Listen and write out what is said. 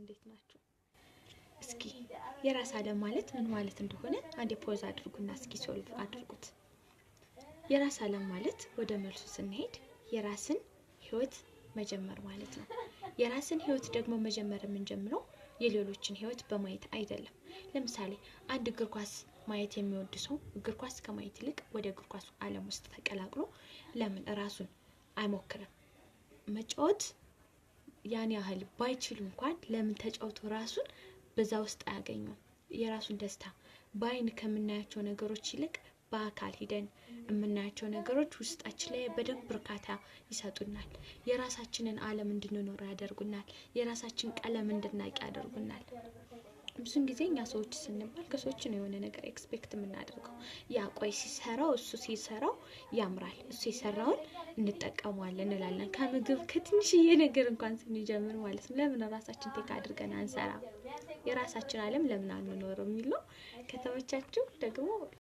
እንዴት ናችሁ? እስኪ የራስ ዓለም ማለት ምን ማለት እንደሆነ አንዴ ፖዝ አድርጉና እስኪ ሶልቭ አድርጉት። የራስ ዓለም ማለት ወደ መልሱ ስንሄድ የራስን ህይወት መጀመር ማለት ነው። የራስን ህይወት ደግሞ መጀመር የምንጀምረው የሌሎችን ህይወት በማየት አይደለም። ለምሳሌ አንድ እግር ኳስ ማየት የሚወድ ሰው እግር ኳስ ከማየት ይልቅ ወደ እግር ኳሱ ዓለም ውስጥ ተቀላቅሎ ለምን ራሱን አይሞክርም? መጫወት ያን ያህል ባይችል እንኳን ለምን ተጫውቶ ራሱን በዛ ውስጥ አያገኘው? የራሱን ደስታ በአይን ከምናያቸው ነገሮች ይልቅ በአካል ሂደን የምናያቸው ነገሮች ውስጣችን ላይ በደንብ እርካታ ይሰጡናል። የራሳችንን ዓለም እንድንኖር ያደርጉናል። የራሳችን ቀለም እንድናውቅ ያደርጉናል። ብዙን ጊዜ እኛ ሰዎች ስንባል ከሰዎች ነው የሆነ ነገር ኤክስፔክት የምናደርገው። ያ ቆይ ሲሰራው እሱ ሲሰራው ያምራል፣ እሱ የሰራውን እንጠቀመዋለን እንላለን። ከምግብ ከትንሽዬ ነገር እንኳን ስንጀምር ማለት ነው። ለምን ራሳችን ቴክ አድርገን አንሰራ? የራሳችን ዓለም ለምን አንኖርም የሚለው ከተመቻችሁ ደግሞ